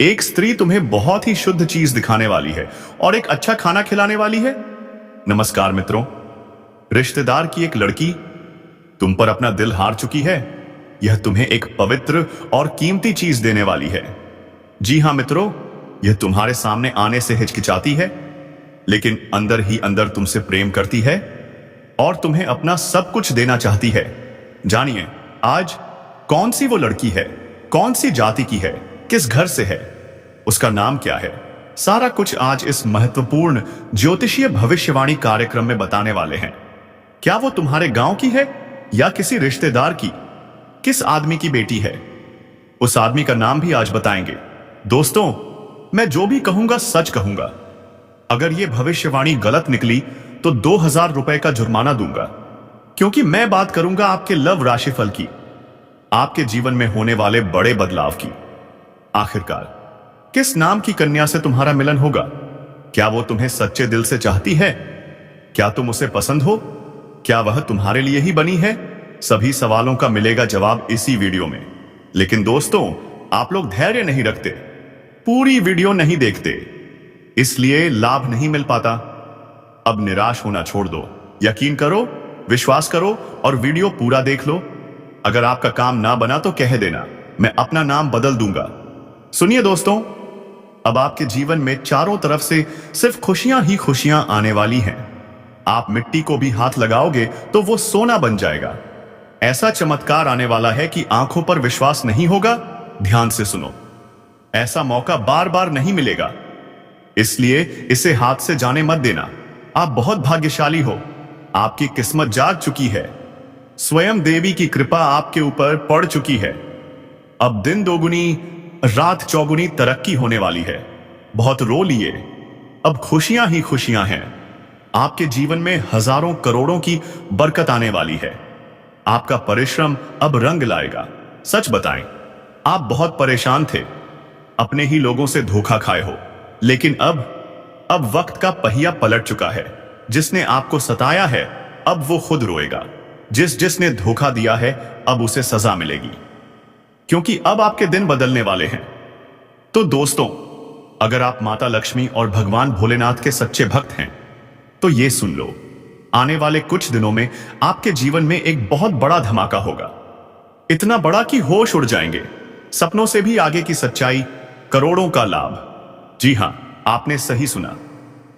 एक स्त्री तुम्हें बहुत ही शुद्ध चीज दिखाने वाली है और एक अच्छा खाना खिलाने वाली है। नमस्कार मित्रों, रिश्तेदार की एक लड़की तुम पर अपना दिल हार चुकी है। यह तुम्हें एक पवित्र और कीमती चीज देने वाली है। जी हां मित्रों, यह तुम्हारे सामने आने से हिचकिचाती है, लेकिन अंदर ही अंदर तुमसे प्रेम करती है और तुम्हें अपना सब कुछ देना चाहती है। जानिए आज कौन सी वो लड़की है, कौन सी जाति की है, किस घर से है, उसका नाम क्या है। सारा कुछ आज इस महत्वपूर्ण ज्योतिषीय भविष्यवाणी कार्यक्रम में बताने वाले हैं। क्या वो तुम्हारे गांव की है या किसी रिश्तेदार की? किस आदमी की बेटी है? उस आदमी का नाम भी आज बताएंगे। दोस्तों, मैं जो भी कहूंगा सच कहूंगा। अगर ये भविष्यवाणी गलत निकली तो 2000 रुपए का जुर्माना दूंगा, क्योंकि मैं बात करूंगा आपके लव राशिफल की, आपके जीवन में होने वाले बड़े बदलाव की। आखिरकार किस नाम की कन्या से तुम्हारा मिलन होगा? क्या वो तुम्हें सच्चे दिल से चाहती है? क्या तुम उसे पसंद हो? क्या वह तुम्हारे लिए ही बनी है? सभी सवालों का मिलेगा जवाब इसी वीडियो में। लेकिन दोस्तों, आप लोग धैर्य नहीं रखते, पूरी वीडियो नहीं देखते, इसलिए लाभ नहीं मिल पाता। अब निराश होना छोड़ दो। यकीन करो, विश्वास करो और वीडियो पूरा देख लो। अगर आपका काम ना बना तो कह देना, मैं अपना नाम बदल दूंगा। सुनिए दोस्तों, अब आपके जीवन में चारों तरफ से सिर्फ खुशियां ही खुशियां आने वाली हैं। आप मिट्टी को भी हाथ लगाओगे तो वो सोना बन जाएगा। ऐसा चमत्कार आने वाला है कि आंखों पर विश्वास नहीं होगा। ध्यान से सुनो, ऐसा मौका बार बार नहीं मिलेगा, इसलिए इसे हाथ से जाने मत देना। आप बहुत भाग्यशाली हो, आपकी किस्मत जाग चुकी है। स्वयं देवी की कृपा आपके ऊपर पड़ चुकी है। अब दिन दोगुनी रात चौगुनी तरक्की होने वाली है। बहुत रो लिए, अब खुशियां ही खुशियां हैं। आपके जीवन में हजारों करोड़ों की बरकत आने वाली है। आपका परिश्रम अब रंग लाएगा। सच बताएं, आप बहुत परेशान थे, अपने ही लोगों से धोखा खाए हो, लेकिन अब वक्त का पहिया पलट चुका है। जिसने आपको सताया है अब वो खुद रोएगा। जिसने धोखा दिया है अब उसे सजा मिलेगी, क्योंकि अब आपके दिन बदलने वाले हैं। तो दोस्तों, अगर आप माता लक्ष्मी और भगवान भोलेनाथ के सच्चे भक्त हैं तो ये सुन लो, आने वाले कुछ दिनों में आपके जीवन में एक बहुत बड़ा धमाका होगा। इतना बड़ा कि होश उड़ जाएंगे। सपनों से भी आगे की सच्चाई, करोड़ों का लाभ। जी हां, आपने सही सुना।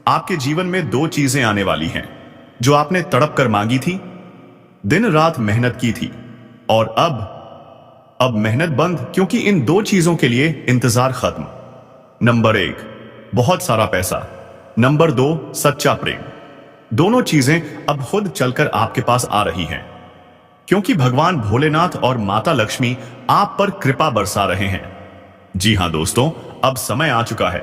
आपके जीवन में दो चीजें आने वाली हैं जो आपने तड़प कर मांगी थी, दिन रात मेहनत की थी, और अब मेहनत बंद, क्योंकि इन दो चीजों के लिए इंतजार खत्म। नंबर 1, बहुत सारा पैसा। नंबर 2, सच्चा प्रेम। दोनों चीजें अब खुद चलकर आपके पास आ रही हैं, क्योंकि भगवान भोलेनाथ और माता लक्ष्मी आप पर कृपा बरसा रहे हैं। जी हां दोस्तों, अब समय आ चुका है।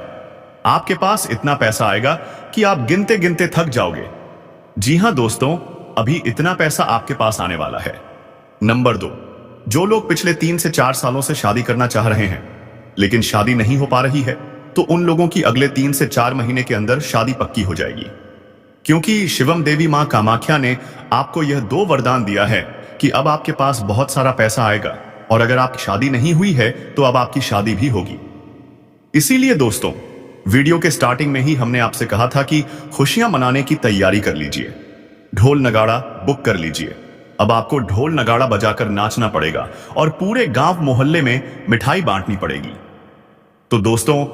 आपके पास इतना पैसा आएगा कि आप गिनते गिनते थक जाओगे। जी हां दोस्तों, अभी इतना पैसा आपके पास आने वाला है। नंबर 2, जो लोग पिछले 3 से 4 सालों से शादी करना चाह रहे हैं लेकिन शादी नहीं हो पा रही है, तो उन लोगों की अगले 3 से 4 महीने के अंदर शादी पक्की हो जाएगी, क्योंकि शिवम देवी मां कामाख्या ने आपको यह 2 वरदान दिया है कि अब आपके पास बहुत सारा पैसा आएगा, और अगर आपकी शादी नहीं हुई है तो अब आपकी शादी भी होगी। इसीलिए दोस्तों, वीडियो के स्टार्टिंग में ही हमने आपसे कहा था कि खुशियां मनाने की तैयारी कर लीजिए, ढोल नगाड़ा बुक कर लीजिए। अब आपको ढोल नगाड़ा बजाकर नाचना पड़ेगा और पूरे गांव मोहल्ले में मिठाई बांटनी पड़ेगी। तो दोस्तों,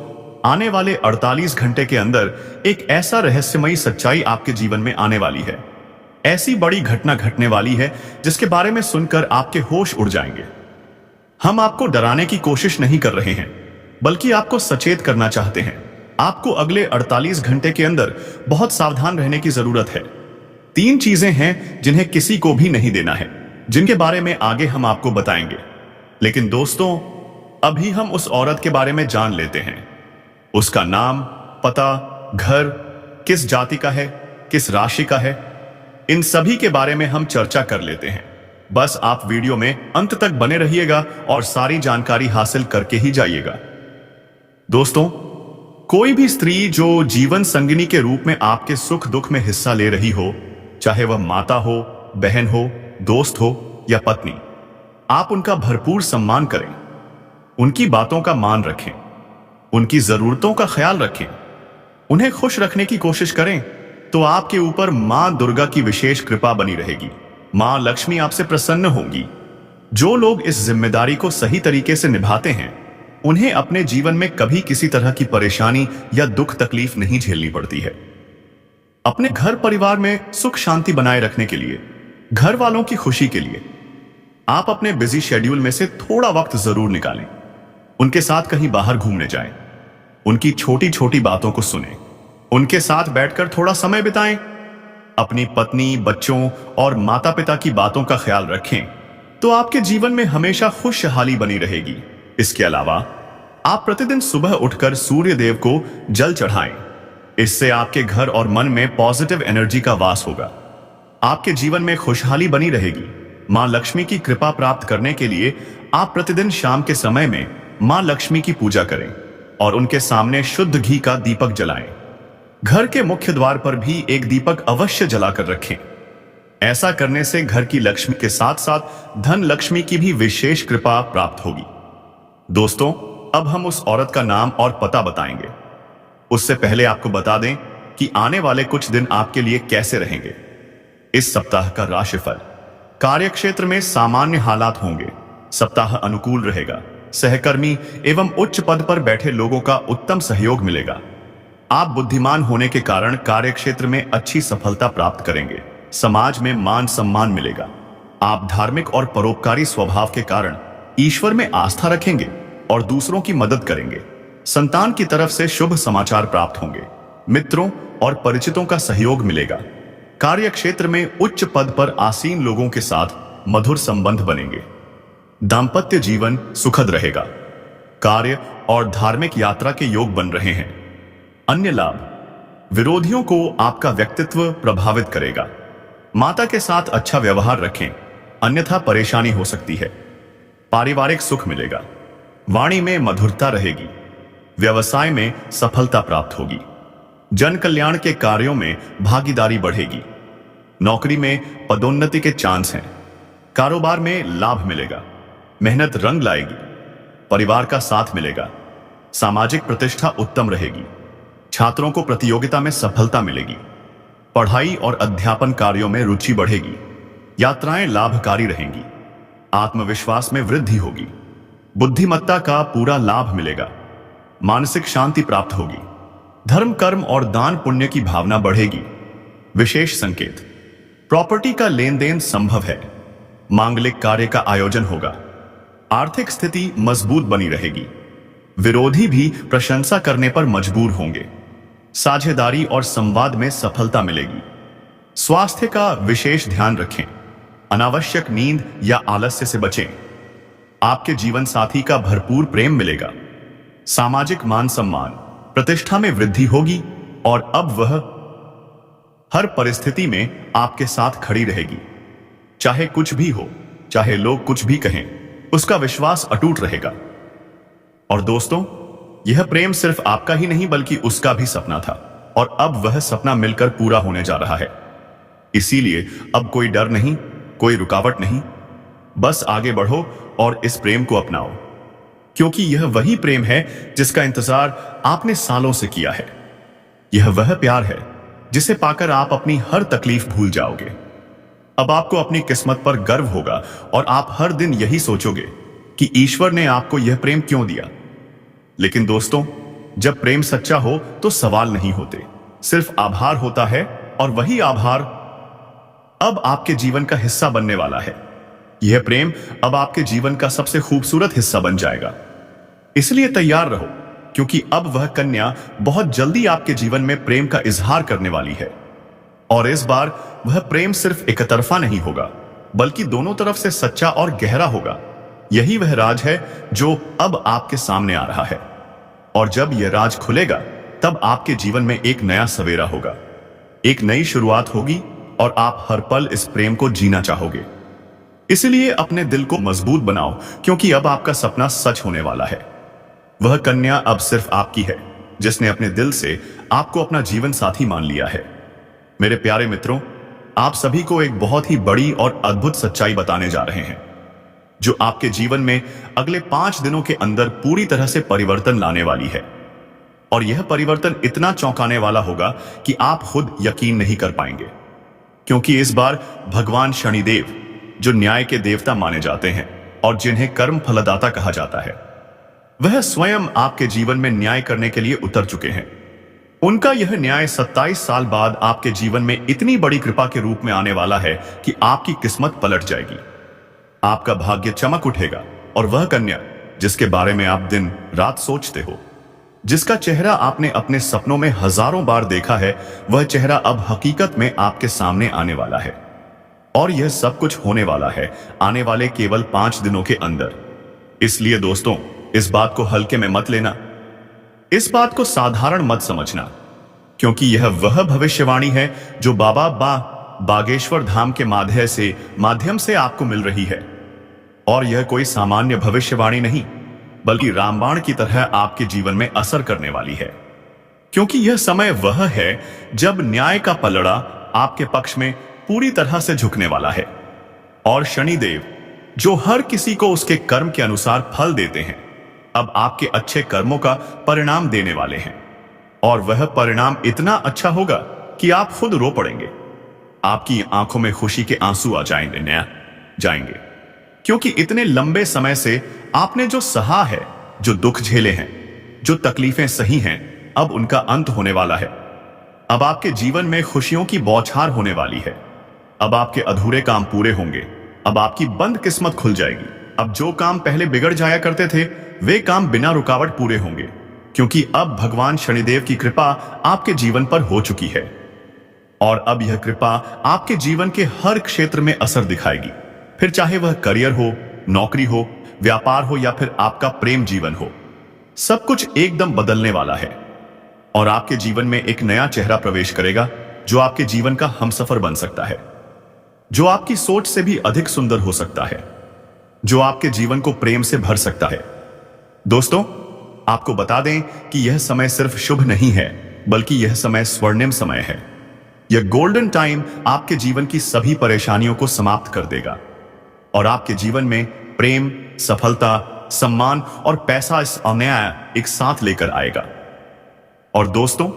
आने वाले 48 घंटे के अंदर एक ऐसा रहस्यमयी सच्चाई आपके जीवन में आने वाली है। ऐसी बड़ी घटना घटने वाली है जिसके बारे में सुनकर आपके होश उड़ जाएंगे। हम आपको डराने की कोशिश नहीं कर रहे हैं, बल्कि आपको सचेत करना चाहते हैं। आपको अगले 48 घंटे के अंदर बहुत सावधान रहने की जरूरत है। 3 चीजें हैं जिन्हें किसी को भी नहीं देना है, जिनके बारे में आगे हम आपको बताएंगे। लेकिन दोस्तों, अभी हम उस औरत के बारे में जान लेते हैं। उसका नाम, पता, घर, किस जाति का है, किस राशि का है, इन सभी के बारे में हम चर्चा कर लेते हैं। बस आप वीडियो में अंत तक बने रहिएगा और सारी जानकारी हासिल करके ही जाइएगा। दोस्तों, कोई भी स्त्री जो जीवन संगिनी के रूप में आपके सुख दुख में हिस्सा ले रही हो, चाहे वह माता हो, बहन हो, दोस्त हो या पत्नी, आप उनका भरपूर सम्मान करें, उनकी बातों का मान रखें। उनकी जरूरतों का ख्याल रखें, उन्हें खुश रखने की कोशिश करें, तो आपके ऊपर मां दुर्गा की विशेष कृपा बनी रहेगी। मां लक्ष्मी आपसे प्रसन्न होंगी। जो लोग इस जिम्मेदारी को सही तरीके से निभाते हैं, उन्हें अपने जीवन में कभी किसी तरह की परेशानी या दुख तकलीफ नहीं झेलनी पड़ती है। अपने घर परिवार में सुख शांति बनाए रखने के लिए, घर वालों की खुशी के लिए आप अपने बिजी शेड्यूल में से थोड़ा वक्त जरूर निकालें। उनके साथ कहीं बाहर घूमने जाएं, उनकी छोटी छोटी बातों को सुनें, उनके साथ बैठकर थोड़ा समय बिताएं। अपनी पत्नी, बच्चों और माता पिता की बातों का ख्याल रखें, तो आपके जीवन में हमेशा खुशहाली बनी रहेगी। इसके अलावा आप प्रतिदिन सुबह उठकर सूर्य देव को जल चढ़ाएं। इससे आपके घर और मन में पॉजिटिव एनर्जी का वास होगा। आपके जीवन में खुशहाली बनी रहेगी। मां लक्ष्मी की कृपा प्राप्त करने के लिए आप प्रतिदिन शाम के समय में मां लक्ष्मी की पूजा करें और उनके सामने शुद्ध घी का दीपक जलाएं। घर के मुख्य द्वार पर भी एक दीपक अवश्य जलाकर रखें। ऐसा करने से घर की लक्ष्मी के साथ साथ धन लक्ष्मी की भी विशेष कृपा प्राप्त होगी। दोस्तों, अब हम उस औरत का नाम और पता बताएंगे। उससे पहले आपको बता दें कि आने वाले कुछ दिन आपके लिए कैसे रहेंगे। इस सप्ताह का राशिफल। कार्यक्षेत्र में सामान्य हालात होंगे। सप्ताह अनुकूल रहेगा। सहकर्मी एवं उच्च पद पर बैठे लोगों का उत्तम सहयोग मिलेगा। आप बुद्धिमान होने के कारण कार्यक्षेत्र में अच्छी सफलता प्राप्त करेंगे। समाज में मान सम्मान मिलेगा। आप धार्मिक और परोपकारी स्वभाव के कारण ईश्वर में आस्था रखेंगे और दूसरों की मदद करेंगे। संतान की तरफ से शुभ समाचार प्राप्त होंगे। मित्रों और परिचितों का सहयोग मिलेगा। कार्यक्षेत्र में उच्च पद पर आसीन लोगों के साथ मधुर संबंध बनेंगे। दांपत्य जीवन सुखद रहेगा। कार्य और धार्मिक यात्रा के योग बन रहे हैं। अन्य लाभ। विरोधियों को आपका व्यक्तित्व प्रभावित करेगा। माता के साथ अच्छा व्यवहार रखें, अन्यथा परेशानी हो सकती है। पारिवारिक सुख मिलेगा। वाणी में मधुरता रहेगी। व्यवसाय में सफलता प्राप्त होगी। जन कल्याण के कार्यों में भागीदारी बढ़ेगी। नौकरी में पदोन्नति के चांस हैं। कारोबार में लाभ मिलेगा। मेहनत रंग लाएगी। परिवार का साथ मिलेगा। सामाजिक प्रतिष्ठा उत्तम रहेगी। छात्रों को प्रतियोगिता में सफलता मिलेगी। पढ़ाई और अध्यापन कार्यों में रुचि बढ़ेगी। यात्राएं लाभकारी रहेंगी। आत्मविश्वास में वृद्धि होगी। बुद्धिमत्ता का पूरा लाभ मिलेगा। मानसिक शांति प्राप्त होगी। धर्म, कर्म और दान पुण्य की भावना बढ़ेगी। विशेष संकेत। प्रॉपर्टी का लेन देन संभव है। मांगलिक कार्य का आयोजन होगा। आर्थिक स्थिति मजबूत बनी रहेगी। विरोधी भी प्रशंसा करने पर मजबूर होंगे। साझेदारी और संवाद में सफलता मिलेगी। स्वास्थ्य का विशेष ध्यान रखें। अनावश्यक नींद या आलस्य से बचें। आपके जीवन साथी का भरपूर प्रेम मिलेगा। सामाजिक मान सम्मान, प्रतिष्ठा में वृद्धि होगी और अब वह हर परिस्थिति में आपके साथ खड़ी रहेगी। चाहे कुछ भी हो, चाहे लोग कुछ भी कहें, उसका विश्वास अटूट रहेगा। और दोस्तों, यह प्रेम सिर्फ आपका ही नहीं बल्कि उसका भी सपना था और अब वह सपना मिलकर पूरा होने जा रहा है। इसीलिए अब कोई डर नहीं, कोई रुकावट नहीं। बस आगे बढ़ो और इस प्रेम को अपनाओ, क्योंकि यह वही प्रेम है जिसका इंतजार आपने सालों से किया है। यह वह प्यार है जिसे पाकर आप अपनी हर तकलीफ भूल जाओगे। अब आपको अपनी किस्मत पर गर्व होगा और आप हर दिन यही सोचोगे कि ईश्वर ने आपको यह प्रेम क्यों दिया। लेकिन दोस्तों, जब प्रेम सच्चा हो तो सवाल नहीं होते, सिर्फ आभार होता है। और वही आभार अब आपके जीवन का हिस्सा बनने वाला है। यह प्रेम अब आपके जीवन का सबसे खूबसूरत हिस्सा बन जाएगा। इसलिए तैयार रहो, क्योंकि अब वह कन्या बहुत जल्दी आपके जीवन में प्रेम का इजहार करने वाली है। और इस बार वह प्रेम सिर्फ एक तरफा नहीं होगा, बल्कि दोनों तरफ से सच्चा और गहरा होगा। यही वह राज है जो अब आपके सामने आ रहा है। और जब यह राज खुलेगा, तब आपके जीवन में एक नया सवेरा होगा, एक नई शुरुआत होगी और आप हर पल इस प्रेम को जीना चाहोगे। इसलिए अपने दिल को मजबूत बनाओ, क्योंकि अब आपका सपना सच होने वाला है। वह कन्या अब सिर्फ आपकी है, जिसने अपने दिल से आपको अपना जीवन साथी मान लिया है। मेरे प्यारे मित्रों, आप सभी को एक बहुत ही बड़ी और अद्भुत सच्चाई बताने जा रहे हैं, जो आपके जीवन में अगले 5 दिनों के अंदर पूरी तरह से परिवर्तन लाने वाली है। और यह परिवर्तन इतना चौंकाने वाला होगा कि आप खुद यकीन नहीं कर पाएंगे, क्योंकि इस बार भगवान शनिदेव, जो न्याय के देवता माने जाते हैं और जिन्हें कर्म फलदाता कहा जाता है, वह स्वयं आपके जीवन में न्याय करने के लिए उतर चुके हैं। उनका यह न्याय 27 साल बाद आपके जीवन में इतनी बड़ी कृपा के रूप में आने वाला है कि आपकी किस्मत पलट जाएगी। आपका भाग्य चमक उठेगा और वह कन्या जिसके बारे में आप दिन रात सोचते हो, जिसका चेहरा आपने अपने सपनों में हजारों बार देखा है, वह चेहरा अब हकीकत में आपके सामने आने वाला है। और यह सब कुछ होने वाला है आने वाले केवल 5 दिनों के अंदर। इसलिए दोस्तों, इस बात को हल्के में मत लेना, इस बात को साधारण मत समझना, क्योंकि यह वह भविष्यवाणी है जो बाबा बागेश्वर धाम के माध्यम से आपको मिल रही है। और यह कोई सामान्य भविष्यवाणी नहीं, बल्कि रामबाण की तरह आपके जीवन में असर करने वाली है, क्योंकि यह समय वह है जब न्याय का पलड़ा आपके पक्ष में पूरी तरह से झुकने वाला है। और शनिदेव, जो हर किसी को उसके कर्म के अनुसार फल देते हैं, अब आपके अच्छे कर्मों का परिणाम देने वाले हैं। और वह परिणाम इतना अच्छा होगा कि आप खुद रो पड़ेंगे। आपकी आंखों में खुशी के आंसू आ जाएंगे, क्योंकि इतने लंबे समय से आपने जो सहा है, जो दुख झेले हैं, जो तकलीफें सही हैं, अब उनका अंत होने वाला है। अब आपके जीवन में खुशियों की बौछार होने वाली है। अब आपके अधूरे काम पूरे होंगे। अब आपकी बंद किस्मत खुल जाएगी। अब जो काम पहले बिगड़ जाया करते थे, वे काम बिना रुकावट पूरे होंगे, क्योंकि अब भगवान शनिदेव की कृपा आपके जीवन पर हो चुकी है। और अब यह कृपा आपके जीवन के हर क्षेत्र में असर दिखाएगी, फिर चाहे वह करियर हो, नौकरी हो, व्यापार हो या फिर आपका प्रेम जीवन हो। सब कुछ एकदम बदलने वाला है और आपके जीवन में एक नया चेहरा प्रवेश करेगा, जो आपके जीवन का हमसफर बन सकता है, जो आपकी सोच से भी अधिक सुंदर हो सकता है, जो आपके जीवन को प्रेम से भर सकता है। दोस्तों, आपको बता दें कि यह समय सिर्फ शुभ नहीं है, बल्कि यह समय स्वर्णिम समय है। यह गोल्डन टाइम आपके जीवन की सभी परेशानियों को समाप्त कर देगा और आपके जीवन में प्रेम, सफलता, सम्मान और पैसा इस अन्याय एक साथ लेकर आएगा। और दोस्तों,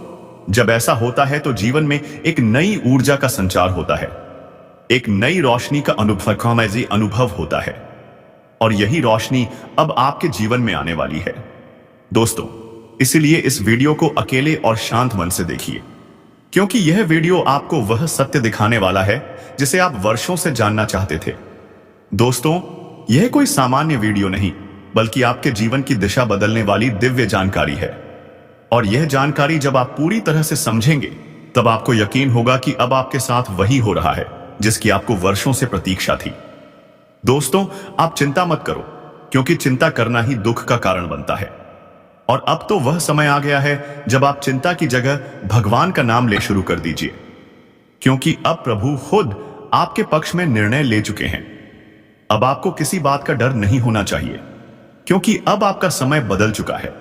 जब ऐसा होता है तो जीवन में एक नई ऊर्जा का संचार होता है, एक नई रोशनी का अनुभव होता है। और यही रोशनी अब आपके जीवन में आने वाली है। दोस्तों, इसलिए इस वीडियो को अकेले और शांत मन से देखिए, क्योंकि यह वीडियो आपको वह सत्य दिखाने वाला है जिसे आप वर्षों से जानना चाहते थे। दोस्तों, यह कोई सामान्य वीडियो नहीं, बल्कि आपके जीवन की दिशा बदलने वाली दिव्य जानकारी है। और यह जानकारी जब आप पूरी तरह से समझेंगे, तब आपको यकीन होगा कि अब आपके साथ वही हो रहा है जिसकी आपको वर्षों से प्रतीक्षा थी। दोस्तों, आप चिंता मत करो, क्योंकि चिंता करना ही दुख का कारण बनता है। और अब तो वह समय आ गया है जब आप चिंता की जगह भगवान का नाम ले शुरू कर दीजिए, क्योंकि अब प्रभु खुद आपके पक्ष में निर्णय ले चुके हैं। अब आपको किसी बात का डर नहीं होना चाहिए, क्योंकि अब आपका समय बदल चुका है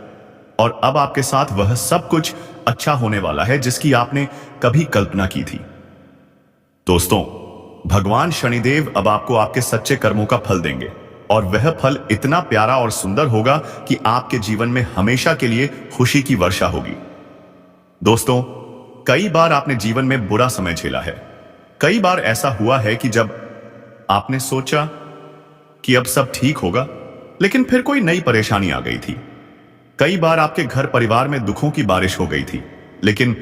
और अब आपके साथ वह सब कुछ अच्छा होने वाला है जिसकी आपने कभी कल्पना की थी। दोस्तों, भगवान शनिदेव अब आपको आपके सच्चे कर्मों का फल देंगे और वह फल इतना प्यारा और सुंदर होगा कि आपके जीवन में हमेशा के लिए खुशी की वर्षा होगी। दोस्तों, कई बार आपने जीवन में बुरा समय झेला है। कई बार ऐसा हुआ है कि जब आपने सोचा कि अब सब ठीक होगा, लेकिन फिर कोई नई परेशानी आ गई थी। कई बार आपके घर परिवार में दुखों की बारिश हो गई थी, लेकिन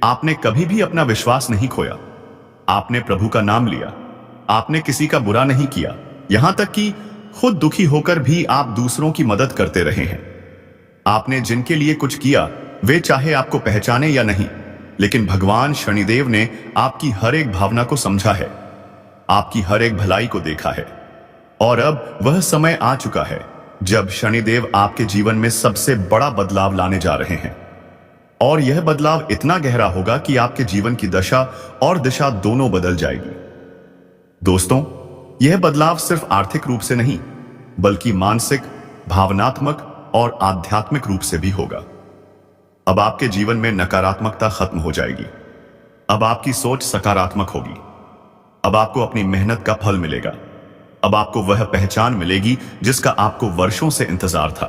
आपने कभी भी अपना विश्वास नहीं खोया। आपने प्रभु का नाम लिया, आपने किसी का बुरा नहीं किया, यहां तक कि खुद दुखी होकर भी आप दूसरों की मदद करते रहे हैं। आपने जिनके लिए कुछ किया, वे चाहे आपको पहचाने या नहीं, लेकिन भगवान शनिदेव ने आपकी हर एक भावना को समझा है, आपकी हर एक भलाई को देखा है। और अब वह समय आ चुका है जब शनिदेव आपके जीवन में सबसे बड़ा बदलाव लाने जा रहे हैं। और यह बदलाव इतना गहरा होगा कि आपके जीवन की दशा और दिशा दोनों बदल जाएगी। दोस्तों, यह बदलाव सिर्फ आर्थिक रूप से नहीं, बल्कि मानसिक, भावनात्मक और आध्यात्मिक रूप से भी होगा। अब आपके जीवन में नकारात्मकता खत्म हो जाएगी। अब आपकी सोच सकारात्मक होगी। अब आपको अपनी मेहनत का फल मिलेगा। अब आपको वह पहचान मिलेगी जिसका आपको वर्षों से इंतजार था।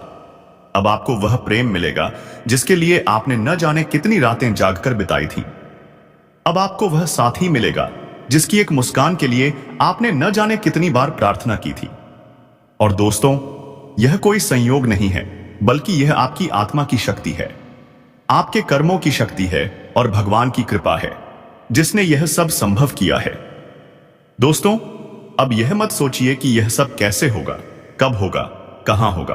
अब आपको वह प्रेम मिलेगा जिसके लिए आपने न जाने कितनी रातें जागकर बिताई थी। अब आपको वह साथी मिलेगा जिसकी एक मुस्कान के लिए आपने न जाने कितनी बार प्रार्थना की थी। और दोस्तों, यह कोई संयोग नहीं है, बल्कि यह आपकी आत्मा की शक्ति है, आपके कर्मों की शक्ति है और भगवान की कृपा है जिसने यह सब संभव किया है। दोस्तों, अब यह मत सोचिए कि यह सब कैसे होगा, कब होगा, कहां होगा,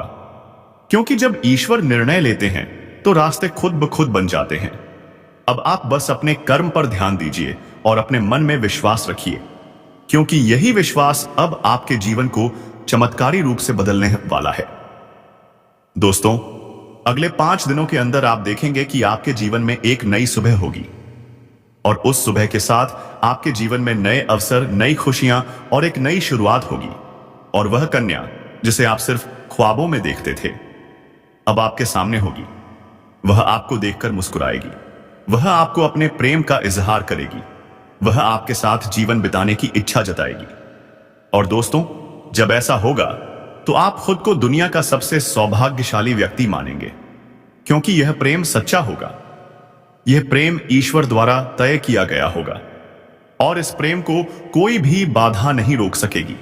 क्योंकि जब ईश्वर निर्णय लेते हैं तो रास्ते खुद ब खुद बन जाते हैं। अब आप बस अपने कर्म पर ध्यान दीजिए और अपने मन में विश्वास रखिए, क्योंकि यही विश्वास अब आपके जीवन को चमत्कारी रूप से बदलने वाला है। दोस्तों, अगले 5 दिनों के अंदर आप देखेंगे कि आपके जीवन में एक नई सुबह होगी और उस सुबह के साथ आपके जीवन में नए अवसर, नई खुशियां और एक नई शुरुआत होगी। और वह कन्या जिसे आप सिर्फ ख्वाबों में देखते थे, अब आपके सामने होगी। वह आपको देखकर मुस्कुराएगी, वह आपको अपने प्रेम का इजहार करेगी, वह आपके साथ जीवन बिताने की इच्छा जताएगी। और दोस्तों, जब ऐसा होगा तो आप खुद को दुनिया का सबसे सौभाग्यशाली व्यक्ति मानेंगे, क्योंकि यह प्रेम सच्चा होगा। यह प्रेम ईश्वर द्वारा तय किया गया होगा और इस प्रेम को कोई भी बाधा नहीं रोक सकेगी,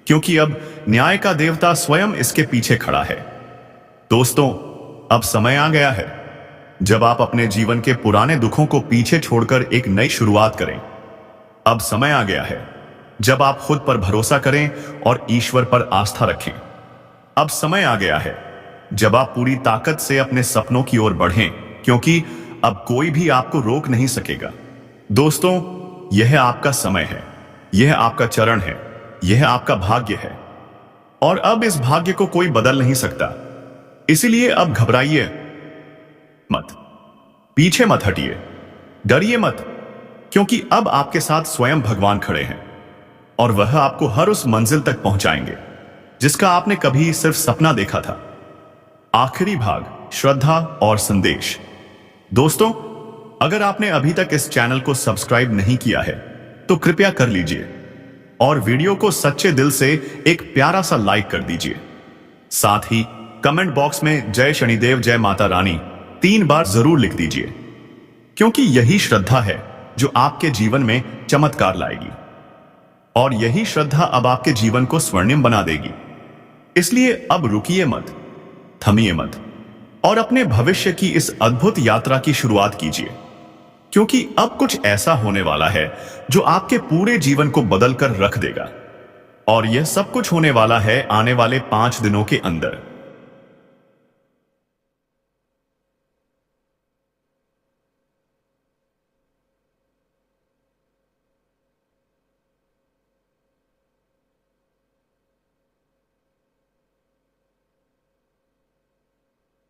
क्योंकि अब न्याय का देवता स्वयं इसके पीछे खड़ा है। दोस्तों, अब समय आ गया है जब आप अपने जीवन के पुराने दुखों को पीछे छोड़कर एक नई शुरुआत करें। अब समय आ गया है जब आप खुद पर भरोसा करें और ईश्वर पर आस्था रखें। अब समय आ गया है जब आप पूरी ताकत से अपने सपनों की ओर बढ़ें, क्योंकि अब कोई भी आपको रोक नहीं सकेगा। दोस्तों, यह आपका समय है, यह आपका चरण है, यह आपका भाग्य है और अब इस भाग्य को कोई बदल नहीं सकता। इसलिए अब घबराइए मत, पीछे मत हटिए, डरिए मत, क्योंकि अब आपके साथ स्वयं भगवान खड़े हैं और वह आपको हर उस मंजिल तक पहुंचाएंगे जिसका आपने कभी सिर्फ सपना देखा था। आखिरी भाग, श्रद्धा और संदेश। दोस्तों, अगर आपने अभी तक इस चैनल को सब्सक्राइब नहीं किया है तो कृपया कर लीजिए और वीडियो को सच्चे दिल से एक प्यारा सा लाइक कर दीजिए। साथ ही कमेंट बॉक्स में जय शनिदेव, जय माता रानी 3 बार जरूर लिख दीजिए, क्योंकि यही श्रद्धा है जो आपके जीवन में चमत्कार लाएगी और यही श्रद्धा अब आपके जीवन को स्वर्णिम बना देगी। इसलिए अब रुकिए मत, थमिए मत और अपने भविष्य की इस अद्भुत यात्रा की शुरुआत कीजिए, क्योंकि अब कुछ ऐसा होने वाला है जो आपके पूरे जीवन को बदल कर रख देगा। और यह सब कुछ होने वाला है आने वाले 5 दिनों के अंदर।